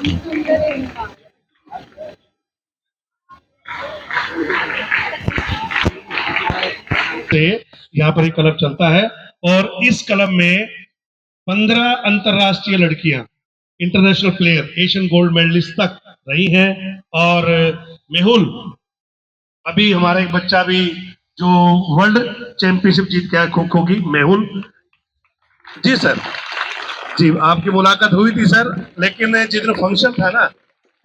से यहाँ पर एक क्लब चलता है और इस क्लब में 15 अंतरराष्ट्रीय लड़कियां international player Asian gold medallist तक रही हैं। और मेहुल, अभी हमारा एक बच्चा भी जो वर्ल्ड चैंपियनशिप जीत गया खो खो की, मेहुल जी। सर जी, आपकी मुलाकात हुई थी सर, लेकिन जिस दिन फंक्शन था ना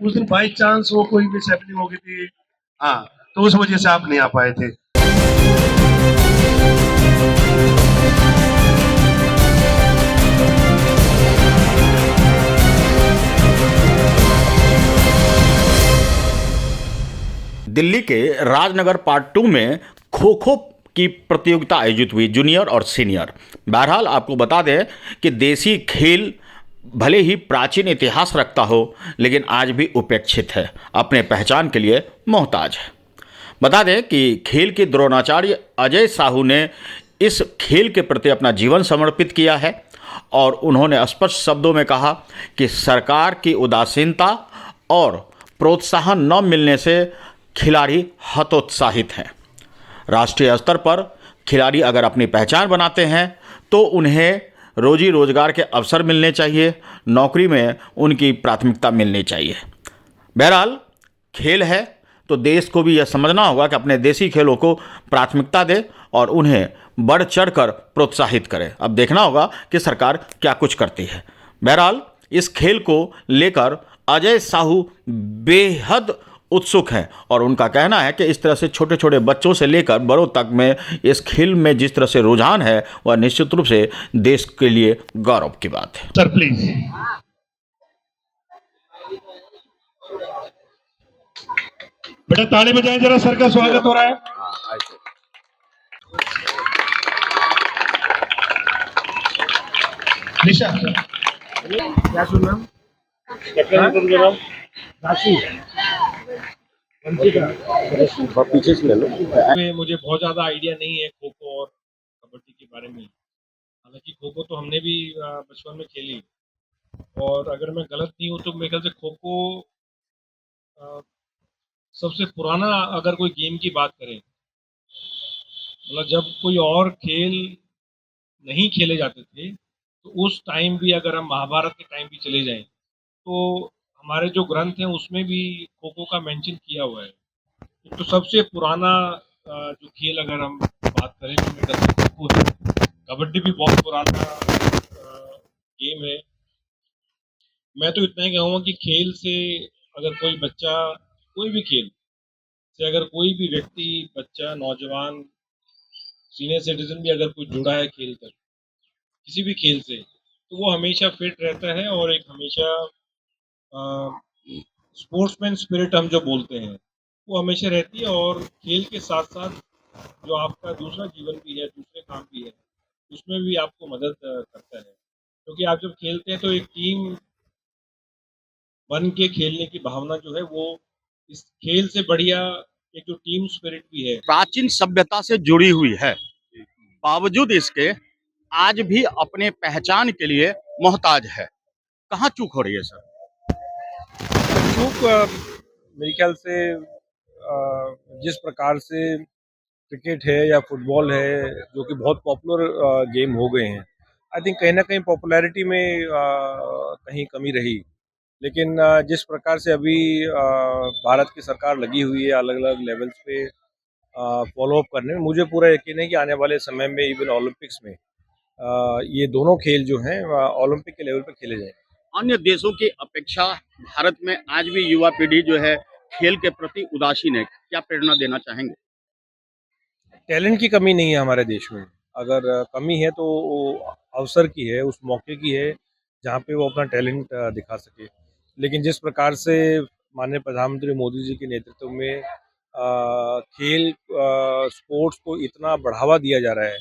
उस दिन बाई चांस वो कोई मिस हैपनिंग हो गई थी। हाँ, तो उस वजह से आप नहीं आ पाए थे। दिल्ली के राजनगर पार्ट 2 में खो खो की प्रतियोगिता आयोजित हुई, जूनियर और सीनियर। बहरहाल आपको बता दें कि देसी खेल भले ही प्राचीन इतिहास रखता हो, लेकिन आज भी उपेक्षित है, अपने पहचान के लिए मोहताज है। बता दें कि खेल के द्रोणाचार्य अजय साहू ने इस खेल के प्रति अपना जीवन समर्पित किया है और उन्होंने स्पष्ट शब्दों में कहा कि सरकार की उदासीनता और प्रोत्साहन न मिलने से खिलाड़ी हतोत्साहित हैं। राष्ट्रीय स्तर पर खिलाड़ी अगर अपनी पहचान बनाते हैं तो उन्हें रोजी रोजगार के अवसर मिलने चाहिए, नौकरी में उनकी प्राथमिकता मिलनी चाहिए। बहरहाल खेल है तो देश को भी यह समझना होगा कि अपने देसी खेलों को प्राथमिकता दे और उन्हें बढ़ चढ़ कर प्रोत्साहित करे। अब देखना होगा कि सरकार क्या कुछ करती है। बहरहाल इस खेल को लेकर अजय साहू बेहद उत्सुक हैं और उनका कहना है कि इस तरह से छोटे छोटे बच्चों से लेकर बड़ों तक में इस खेल में जिस तरह से रुझान है वह निश्चित रूप से देश के लिए गौरव की बात है। Sir please. बेटा ताली बजाएं जरा, सर का स्वागत हो रहा है। निशा क्या सुन पीछे से ले लो। मुझे बहुत ज्यादा आइडिया नहीं है खो खो और कबड्डी के बारे में। हालांकि खो खो तो हमने भी बचपन में खेली, और अगर मैं गलत नहीं हूँ तो मेरे ख्याल से खो खो सबसे पुराना अगर कोई गेम की बात करें, मतलब जब कोई और खेल नहीं खेले जाते थे तो उस टाइम भी अगर हम महाभारत के टाइम भी चले जाएं तो हमारे जो ग्रंथ हैं उसमें भी खो खो का मेंशन किया हुआ है। तो सबसे पुराना जो खेल अगर हम बात करें तो मेरे ख्याल से खो खो है। कबड्डी भी बहुत पुराना गेम है। मैं तो इतना ही कहूँगा कि खेल से अगर कोई बच्चा, कोई भी खेल से अगर कोई भी व्यक्ति, बच्चा, नौजवान, सीनियर सिटीजन भी अगर कोई जुड़ा है खेल कर किसी भी खेल से, तो वो हमेशा फिट रहता है और एक हमेशा स्पोर्ट्समैन स्पिरिट हम जो बोलते हैं वो हमेशा रहती है। और खेल के साथ साथ जो आपका दूसरा जीवन भी है, दूसरे काम भी है, उसमें भी आपको मदद करता है। क्योंकि आप जब खेलते हैं तो एक टीम बन के खेलने की भावना जो है वो इस खेल से बढ़िया एक जो टीम स्पिरिट भी है, प्राचीन सभ्यता से जुड़ी हुई है, बावजूद इसके आज भी अपने पहचान के लिए मोहताज है। कहाँ चूक हो रही है सर? चूक मेरे ख्याल से जिस प्रकार से क्रिकेट है या फुटबॉल है जो कि बहुत पॉपुलर गेम हो गए हैं, आई थिंक कहीं ना कहीं पॉपुलैरिटी में कहीं कमी रही। लेकिन जिस प्रकार से अभी भारत की सरकार लगी हुई है अलग अलग लेवल्स पे फॉलो अप करने में, मुझे पूरा यकीन है कि आने वाले समय में इवन ओलंपिक्स में ये दोनों खेल जो हैं ओलंपिक के लेवल पे खेले जाएंगे। अन्य देशों की अपेक्षा भारत में आज भी युवा पीढ़ी जो है खेल के प्रति उदासीन है, क्या प्रेरणा देना चाहेंगे? टैलेंट की कमी नहीं है हमारे देश में। अगर कमी है तो वो अवसर की है, उस मौके की है जहाँ पे वो अपना टैलेंट दिखा सके। लेकिन जिस प्रकार से माननीय प्रधानमंत्री मोदी जी के नेतृत्व में खेल स्पोर्ट्स को इतना बढ़ावा दिया जा रहा है,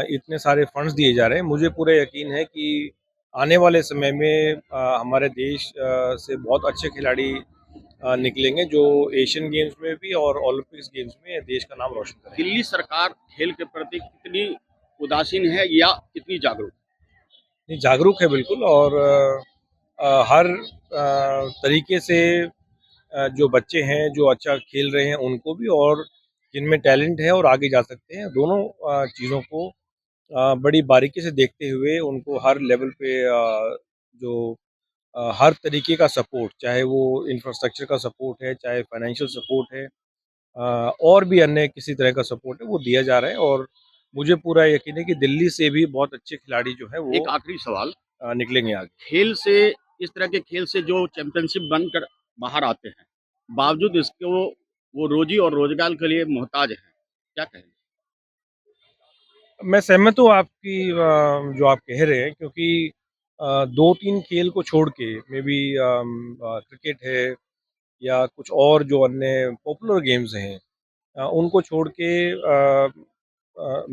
इतने सारे फंड्स दिए जा रहे हैं, मुझे पूरा यकीन है कि आने वाले समय में हमारे देश से बहुत अच्छे खिलाड़ी निकलेंगे जो एशियन गेम्स में भी और ओलंपिक्स गेम्स में देश का नाम रोशन करेंगे। दिल्ली सरकार खेल के प्रति कितनी उदासीन है या कितनी जागरूक? नहीं, जागरूक है बिल्कुल। और हर तरीके से जो बच्चे हैं जो अच्छा खेल रहे हैं उनको भी, और जिनमें टैलेंट है और आगे जा सकते हैं, दोनों चीज़ों को बड़ी बारीकी से देखते हुए उनको हर लेवल पे जो हर तरीके का सपोर्ट, चाहे वो इंफ्रास्ट्रक्चर का सपोर्ट है, चाहे फाइनेंशियल सपोर्ट है, और भी अन्य किसी तरह का सपोर्ट है, वो दिया जा रहा है। और मुझे पूरा यकीन है कि दिल्ली से भी बहुत अच्छे खिलाड़ी जो है वो एक आखिरी सवाल, निकलेंगे आगे। खेल से, इस तरह के खेल से जो चैंपियनशिप बनकर बाहर आते हैं, बावजूद इसको वो रोजी और रोजगार के लिए मोहताज हैं, क्या कहेंगे? मैं सहमत हूँ आपकी जो आप कह रहे हैं, क्योंकि 2-3 खेल को छोड़ के मे बी क्रिकेट है या कुछ और जो अन्य पॉपुलर गेम्स हैं, उनको छोड़ के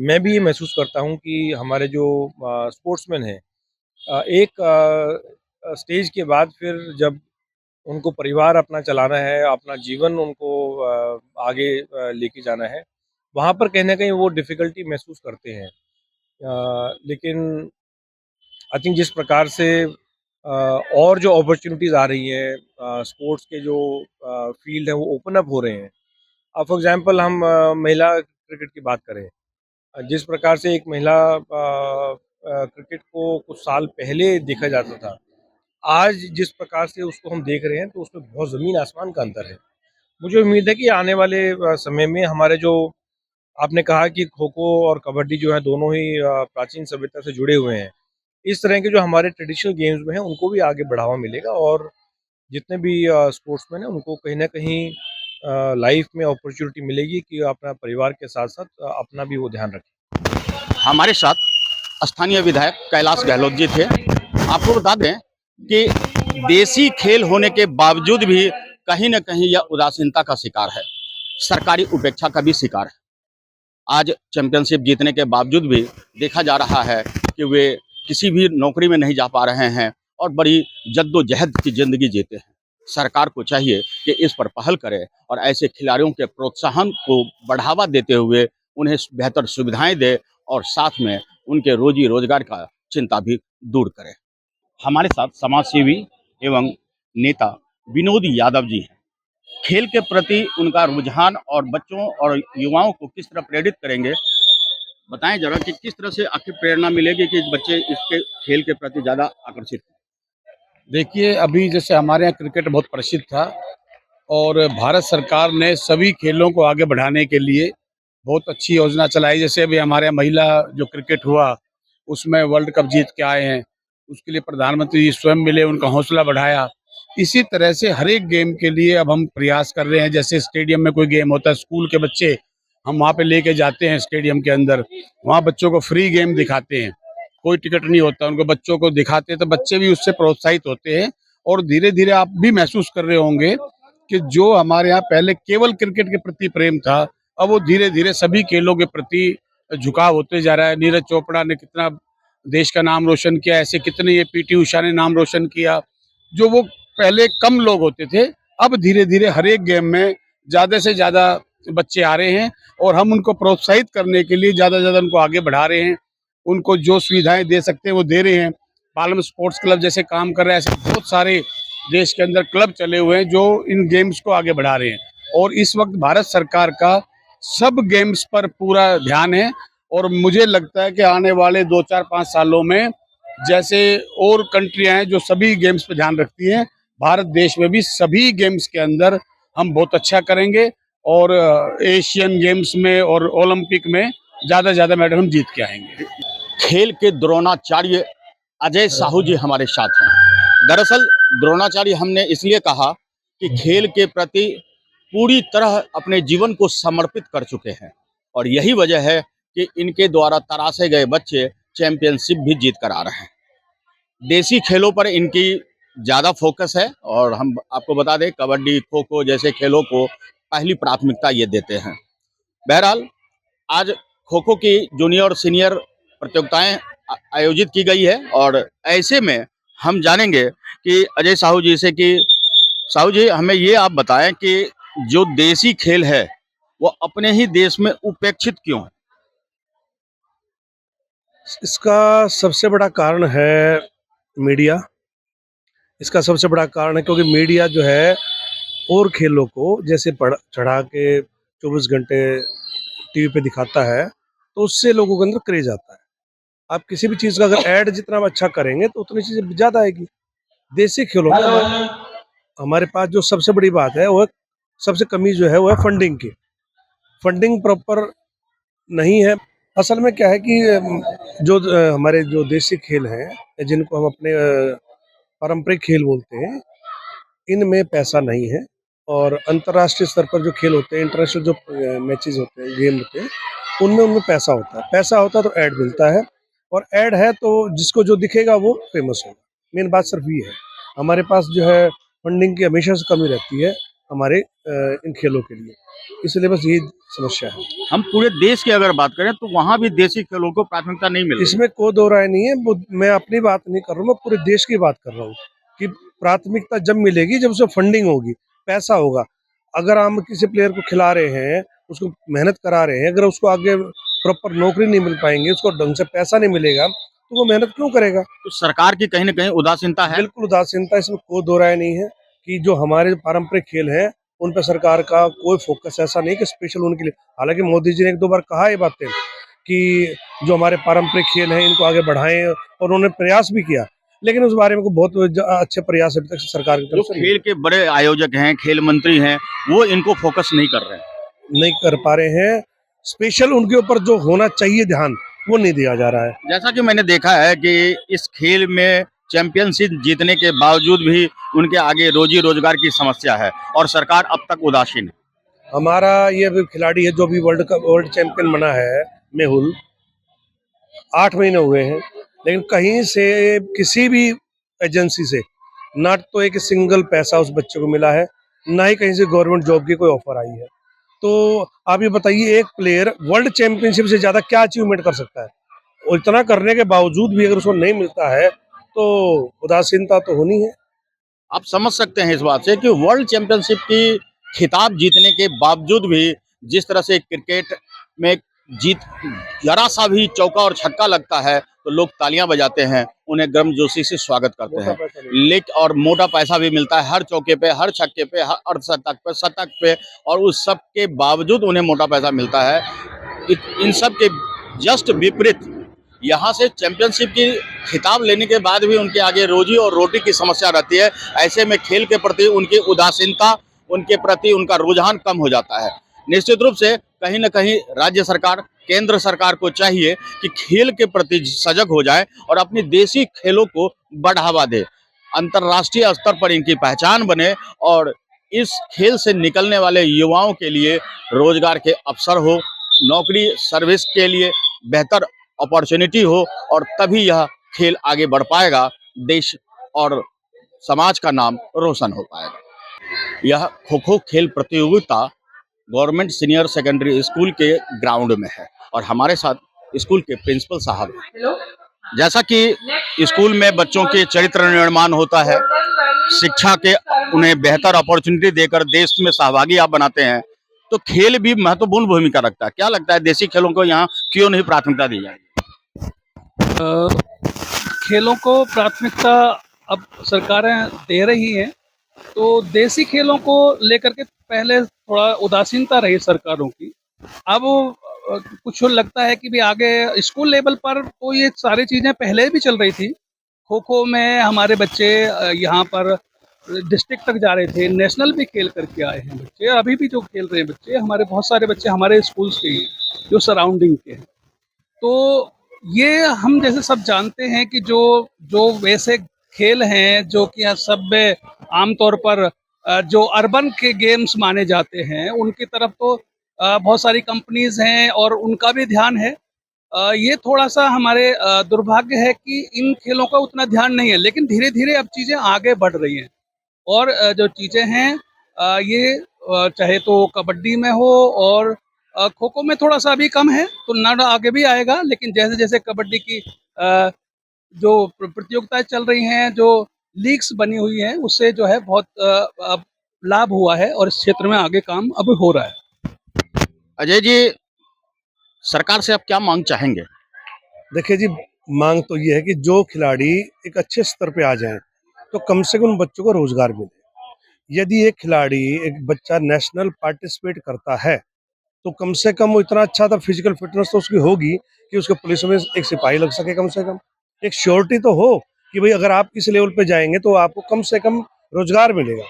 मैं भी ये महसूस करता हूँ कि हमारे जो स्पोर्ट्समैन हैं, एक स्टेज के बाद फिर जब उनको परिवार अपना चलाना है, अपना जीवन उनको आगे लेके जाना है, वहाँ पर कहीं न कहीं वो डिफ़िकल्टी महसूस करते हैं। लेकिन आई थिंक जिस प्रकार से और जो अपॉर्च्युनिटीज़ आ रही हैं, स्पोर्ट्स के जो फ़ील्ड हैं वो ओपन अप हो रहे हैं। अब फॉर एग्ज़ाम्पल हम महिला क्रिकेट की बात करें, जिस प्रकार से एक महिला क्रिकेट को कुछ साल पहले देखा जाता था, आज जिस प्रकार से उसको हम देख रहे हैं, तो उसमें बहुत ज़मीन आसमान का अंतर है। मुझे उम्मीद है कि आने वाले समय में हमारे जो आपने कहा कि खो-खो और कबड्डी जो है दोनों ही प्राचीन सभ्यता से जुड़े हुए हैं। इस तरह के जो हमारे ट्रेडिशनल गेम्स में हैं उनको भी आगे बढ़ावा मिलेगा, और जितने भी स्पोर्ट्समैन हैं उनको कहीं न कहीं लाइफ़ में अपॉर्च्युनिटी मिलेगी कि अपना परिवार के साथ-साथ अपना भी वो ध्यान रखें। हमारे साथ स्थानीय विधायक कैलाश गहलोत जी थे। आपको बता दें कि देसी खेल होने के बावजूद भी कहीं न कहीं यह उदासीनता का शिकार है, सरकारी उपेक्षा का भी शिकार है। आज चैंपियनशिप जीतने के बावजूद भी देखा जा रहा है कि वे किसी भी नौकरी में नहीं जा पा रहे हैं और बड़ी जद्दोजहद की ज़िंदगी जीते हैं। सरकार को चाहिए कि इस पर पहल करे और ऐसे खिलाड़ियों के प्रोत्साहन को बढ़ावा देते हुए उन्हें बेहतर सुविधाएं दे और साथ में उनके रोजी रोजगार का चिंता भी दूर करे। हमारे साथ समाज सेवी एवं नेता विनोद यादव जी हैं। खेल के प्रति उनका रुझान और बच्चों और युवाओं को किस तरह प्रेरित करेंगे, बताएं जरा कि किस तरह से आखिर प्रेरणा मिलेगी कि बच्चे इसके खेल के प्रति ज़्यादा आकर्षित हों? देखिए, अभी जैसे हमारे यहाँ क्रिकेट बहुत प्रसिद्ध था और भारत सरकार ने सभी खेलों को आगे बढ़ाने के लिए बहुत अच्छी योजना चलाई। जैसे अभी हमारे यहाँ महिला जो क्रिकेट हुआ, उसमें वर्ल्ड कप जीत के आए हैं, उसके लिए प्रधानमंत्री जी स्वयं मिले, उनका हौसला बढ़ाया। इसी तरह से हर एक गेम के लिए अब हम प्रयास कर रहे हैं। जैसे स्टेडियम में कोई गेम होता है, स्कूल के बच्चे हम वहाँ पे लेके जाते हैं स्टेडियम के अंदर, वहाँ बच्चों को फ्री गेम दिखाते हैं, कोई टिकट नहीं होता, उनको बच्चों को दिखाते हैं तो बच्चे भी उससे प्रोत्साहित होते हैं। और धीरे धीरे आप भी महसूस कर रहे होंगे कि जो हमारे यहाँ पहले केवल क्रिकेट के प्रति प्रेम था, अब वो धीरे धीरे सभी खेलों के प्रति झुकाव होते जा रहा है। नीरज चोपड़ा ने कितना देश का नाम रोशन किया, ऐसे कितने, ये पीटी उषा ने नाम रोशन किया। जो वो पहले कम लोग होते थे, अब धीरे धीरे हर एक गेम में ज़्यादा से ज़्यादा बच्चे आ रहे हैं और हम उनको प्रोत्साहित करने के लिए ज़्यादा से ज़्यादा उनको आगे बढ़ा रहे हैं। उनको जो सुविधाएं दे सकते हैं वो दे रहे हैं। पालम स्पोर्ट्स क्लब जैसे काम कर रहे हैं, ऐसे बहुत सारे देश के अंदर क्लब चले हुए हैं जो इन गेम्स को आगे बढ़ा रहे हैं। और इस वक्त भारत सरकार का सब गेम्स पर पूरा ध्यान है और मुझे लगता है कि आने वाले 2-4-5 सालों में जैसे और कंट्रियां हैं जो सभी गेम्स पे ध्यान रखती हैं, भारत देश में भी सभी गेम्स के अंदर हम बहुत अच्छा करेंगे और एशियन गेम्स में और ओलंपिक में ज़्यादा से ज़्यादा मेडल हम जीत के आएंगे। खेल के द्रोणाचार्य अजय साहू जी हमारे साथ हैं। दरअसल द्रोणाचार्य हमने इसलिए कहा कि खेल के प्रति पूरी तरह अपने जीवन को समर्पित कर चुके हैं और यही वजह है कि इनके द्वारा तराशे गए बच्चे चैंपियनशिप भी जीत कर आ रहे हैं। देसी खेलों पर इनकी ज़्यादा फोकस है और हम आपको बता दें कबड्डी खो खो जैसे खेलों को पहली प्राथमिकता ये देते हैं। बहरहाल आज खो खो की जूनियर और सीनियर प्रतियोगिताएं आयोजित की गई है और ऐसे में हम जानेंगे कि अजय साहू जी से कि साहू जी हमें ये आप बताएं कि जो देसी खेल है वो अपने ही देश में उपेक्षित क्यों है? इसका सबसे बड़ा कारण है मीडिया। इसका सबसे बड़ा कारण है क्योंकि मीडिया जो है और खेलों को जैसे चढ़ा के 24 घंटे टीवी पे दिखाता है, तो उससे लोगों के अंदर क्रेज आता है। आप किसी भी चीज़ का अगर ऐड जितना अच्छा करेंगे तो उतनी चीज़ें ज़्यादा आएगी। देसी खेलों में हमारे पास जो सबसे बड़ी बात है वो सबसे कमी जो है वो है फंडिंग की। फंडिंग प्रॉपर नहीं है। असल में क्या है कि हमारे जो देसी खेल हैं जिनको हम अपने पारंपरिक खेल बोलते हैं, इनमें पैसा नहीं है और अंतर्राष्ट्रीय स्तर पर जो खेल होते हैं, इंटरनेशनल जो मैचेस होते हैं, गेम होते हैं, उनमें उनमें पैसा होता है। पैसा होता है तो ऐड मिलता है और ऐड है तो जिसको जो दिखेगा वो फेमस होगा। मेन बात सिर्फ ये है। हमारे पास जो है फंडिंग की हमेशा से कमी रहती है हमारे इन खेलों के लिए, इसलिए बस यही समस्या है। हम पूरे देश की अगर बात करें तो वहाँ भी देसी खेलों को प्राथमिकता नहीं मिल रही। इसमें कोई दो राय नहीं है। मैं अपनी बात नहीं कर रहा हूँ, मैं पूरे देश की बात कर रहा हूँ कि प्राथमिकता जब मिलेगी जब उसमें फंडिंग होगी, पैसा होगा। अगर हम किसी प्लेयर को खिला रहे हैं, उसको मेहनत करा रहे हैं, अगर उसको आगे प्रॉपर नौकरी नहीं मिल पाएंगी, उसको ढंग से पैसा नहीं मिलेगा, तो वो मेहनत क्यों करेगा? तो सरकार की कहीं ना कहीं उदासीनता है। बिल्कुल उदासीनता, इसमें कोई दो राय नहीं है कि जो हमारे पारंपरिक खेल हैं उन पर सरकार का कोई फोकस ऐसा नहीं कि स्पेशल उनके लिए। हालांकि मोदी जी ने एक दो बार कहा ये बातें कि जो हमारे पारंपरिक खेल हैं इनको आगे बढ़ाएं और उन्होंने प्रयास भी किया, लेकिन उस बारे में बहुत अच्छे प्रयास अभी तक सरकार की जो तरफ से खेल के बड़े आयोजक हैं, खेल मंत्री हैं, वो इनको फोकस नहीं कर रहे हैं। नहीं कर पा रहे हैं। स्पेशल उनके ऊपर जो होना चाहिए ध्यान, वो नहीं दिया जा रहा है। जैसा कि मैंने देखा है कि इस खेल में चैंपियनशिप जीतने के बावजूद भी उनके आगे रोजी रोजगार की समस्या है और सरकार अब तक उदासीन है। हमारा ये अभी खिलाड़ी है जो भी वर्ल्ड चैंपियन बना है, मेहुल, 8 महीने हुए हैं, लेकिन कहीं से किसी भी एजेंसी से ना तो एक सिंगल पैसा उस बच्चे को मिला है, ना ही कहीं से गवर्नमेंट जॉब की कोई ऑफर आई है। तो आप ये बताइए, एक प्लेयर वर्ल्ड चैंपियनशिप से ज़्यादा क्या अचीवमेंट कर सकता है? और इतना करने के बावजूद भी अगर उसको नहीं मिलता है तो उदासीनता तो होनी है। आप समझ सकते हैं इस बात से कि वर्ल्ड चैंपियनशिप की खिताब जीतने के बावजूद भी जिस तरह से क्रिकेट में जीत जरा सा भी चौका और छक्का लगता है तो लोग तालियां बजाते हैं, उन्हें गर्मजोशी से स्वागत करते हैं। लेकिन और मोटा पैसा भी मिलता है हर चौके पे, हर छक्के पे, हर अर्धशतक पे, शतक पे, और उस सब के बावजूद उन्हें मोटा पैसा मिलता है। इन सब के जस्ट विपरीत यहाँ से चैंपियनशिप की खिताब लेने के बाद भी उनके आगे रोजी और रोटी की समस्या रहती है। ऐसे में खेल के प्रति उनकी उदासीनता, उनके प्रति उनका रुझान कम हो जाता है। निश्चित रूप से कहीं न कहीं राज्य सरकार, केंद्र सरकार को चाहिए कि खेल के प्रति सजग हो जाए और अपनी देसी खेलों को बढ़ावा दे, अंतर्राष्ट्रीय स्तर पर इनकी पहचान बने और इस खेल से निकलने वाले युवाओं के लिए रोजगार के अवसर हो, नौकरी सर्विस के लिए बेहतर अपॉर्चुनिटी हो, और तभी यह खेल आगे बढ़ पाएगा, देश और समाज का नाम रोशन हो पाएगा। यह खो खो खेल प्रतियोगिता गवर्नमेंट सीनियर सेकेंडरी स्कूल के ग्राउंड में है और हमारे साथ स्कूल के प्रिंसिपल साहब हैं। जैसा कि स्कूल में बच्चों के चरित्र निर्माण होता है, शिक्षा के उन्हें बेहतर अपॉर्चुनिटी देकर देश में सहभागी आप बनाते हैं, तो खेल भी महत्वपूर्ण भूमिका रखता है। क्या लगता है देसी खेलों को यहाँ क्यों नहीं प्राथमिकता दी जाएगी? खेलों को प्राथमिकता अब सरकारें दे रही हैं, तो देसी खेलों को लेकर के पहले थोड़ा उदासीनता रही सरकारों की। अब कुछ लगता है कि भी आगे स्कूल लेवल पर तो ये सारी चीज़ें पहले भी चल रही थी। खो खो में हमारे बच्चे यहाँ पर डिस्ट्रिक्ट तक जा रहे थे, नेशनल भी खेल करके आए हैं बच्चे। अभी भी जो खेल रहे हैं बच्चे, हमारे बहुत सारे बच्चे हमारे स्कूल्स के ही जो सराउंडिंग के हैं। तो ये हम जैसे सब जानते हैं कि जो जो वैसे खेल हैं जो कि सब में आमतौर पर जो अर्बन के गेम्स माने जाते हैं, उनकी तरफ तो बहुत सारी कंपनीज हैं और उनका भी ध्यान है। ये थोड़ा-सा हमारे दुर्भाग्य है कि इन खेलों का उतना ध्यान नहीं है, लेकिन धीरे-धीरे अब चीज़ें आगे बढ़ रही हैं और जो चीज़ें हैं ये चाहे तो कबड्डी में हो और खो-खो में थोड़ा-सा अभी कम है, तो ना आगे भी आएगा, लेकिन जैसे-जैसे कबड्डी की जो प्रतियोगिताएँ चल रही हैं, जो लीग्स बनी हुई हैं, उससे जो है बहुत लाभ हुआ है और इस क्षेत्र में आगे काम अब हो रहा है। अजय जी, सरकार से आप क्या मांग चाहेंगे? देखिए जी, मांग तो ये है कि जो खिलाड़ी एक अच्छे स्तर पे आ जाएं, तो कम से कम उन बच्चों को रोजगार मिले। यदि एक खिलाड़ी, एक बच्चा नेशनल पार्टिसिपेट करता है तो कम से कम वो इतना अच्छा था, फिजिकल फिटनेस तो उसकी होगी कि उसके पुलिस में एक सिपाही लग सके, कम से कम एक श्योरिटी तो हो कि भाई अगर आप इस लेवल पे जाएंगे तो आपको कम से कम रोजगार मिलेगा।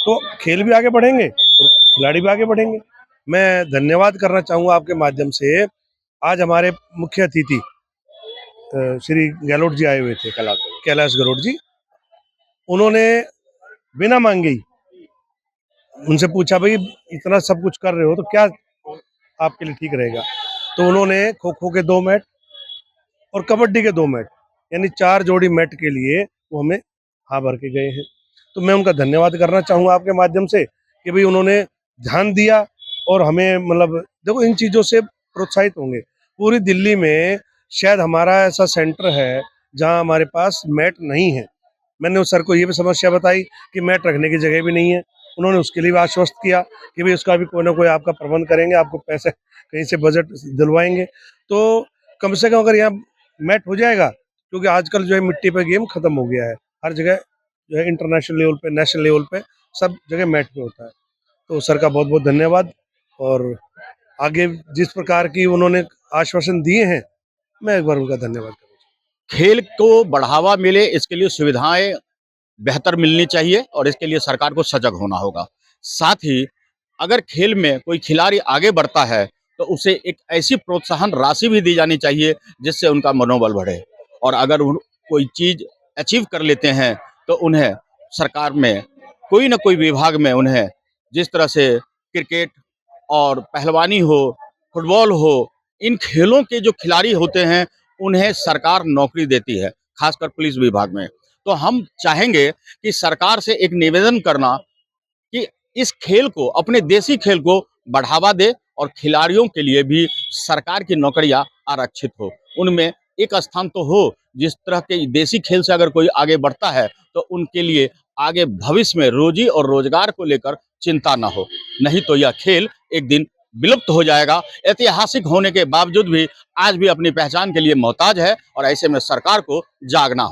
तो खेल भी आगे बढ़ेंगे और खिलाड़ी भी आगे बढ़ेंगे। मैं धन्यवाद करना चाहूँगा आपके माध्यम से, आज हमारे मुख्य अतिथि श्री गहलोत जी आए हुए थे, कैलाश गहलोत जी। उन्होंने बिना मांगे ही उनसे पूछा, भाई इतना सब कुछ कर रहे हो तो क्या आपके लिए ठीक रहेगा। तो उन्होंने खो खो के 2 मैट और कबड्डी के 2 मैट, यानी 4 जोड़ी मैट के लिए वो हमें हाँ भर के गए हैं। तो मैं उनका धन्यवाद करना चाहूँगा आपके माध्यम से कि भाई उन्होंने ध्यान दिया और हमें, मतलब देखो इन चीज़ों से प्रोत्साहित होंगे। पूरी दिल्ली में शायद हमारा ऐसा सेंटर है जहाँ हमारे पास मैट नहीं है। मैंने उस सर को ये भी समस्या बताई कि मैट रखने की जगह भी नहीं है। उन्होंने उसके लिए भी आश्वस्त किया कि भाई उसका भी कोई ना कोई आपका प्रबंध करेंगे, आपको पैसे कहीं से बजट दिलवाएंगे। तो कम से कम अगर यहाँ मैट हो जाएगा, क्योंकि आजकल जो है मिट्टी पे गेम खत्म हो गया है, हर जगह जो है इंटरनेशनल लेवल पे, नेशनल लेवल पे सब जगह मैट पे होता है। तो सर का बहुत बहुत धन्यवाद। और आगे जिस प्रकार की उन्होंने आश्वासन दिए हैं, मैं एक बार उनका धन्यवाद करूँ। खेल को बढ़ावा मिले, इसके लिए सुविधाएं बेहतर मिलनी चाहिए और इसके लिए सरकार को सजग होना होगा। साथ ही अगर खेल में कोई खिलाड़ी आगे बढ़ता है तो उसे एक ऐसी प्रोत्साहन राशि भी दी जानी चाहिए जिससे उनका मनोबल बढ़े, और अगर कोई चीज़ अचीव कर लेते हैं तो उन्हें सरकार में कोई ना कोई विभाग में उन्हें, जिस तरह से क्रिकेट और पहलवानी हो, फुटबॉल हो, इन खेलों के जो खिलाड़ी होते हैं उन्हें सरकार नौकरी देती है, खासकर पुलिस विभाग में। तो हम चाहेंगे कि सरकार से एक निवेदन करना कि इस खेल को, अपने देसी खेल को बढ़ावा दे और खिलाड़ियों के लिए भी सरकार की नौकरियां आरक्षित हो, उनमें एक स्थान तो हो। जिस तरह के देसी खेल से अगर कोई आगे बढ़ता है तो उनके लिए आगे भविष्य में रोजी और रोजगार को लेकर चिंता ना हो, नहीं तो यह खेल एक दिन विलुप्त हो जाएगा। ऐतिहासिक होने के बावजूद भी आज भी अपनी पहचान के लिए मोहताज है, और ऐसे में सरकार को जागना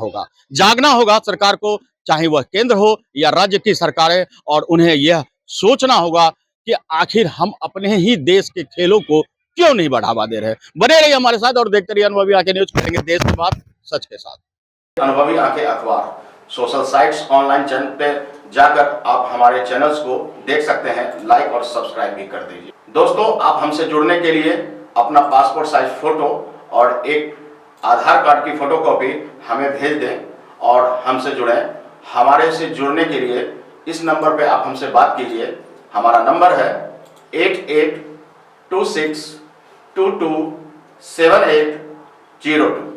होगा सरकार को, चाहे वह केंद्र हो या राज्य की सरकारें, और उन्हें यह सोचना होगा कि आखिर हम अपने ही देश के खेलों को क्यों नहीं बढ़ावा दे रहे। बने रहिए हमारे साथ और देखते रहिए अनुभवी आंखें न्यूज, करेंगे देश की बात सच के साथ। अनुभवी आंखें अखबार सोशल साइट्स, ऑनलाइन चैनल पे जाकर आप हमारे चैनल्स को देख सकते हैं, लाइक और सब्सक्राइब भी कर दीजिए। दोस्तों, आप हमसे जुड़ने के लिए अपना पासपोर्ट साइज फोटो और एक आधार कार्ड की फोटोकॉपी हमें भेज दें और हमसे जुड़ें। हमारे से जुड़ने के लिए इस नंबर पे आप हमसे बात कीजिए। हमारा नंबर है 8826227802।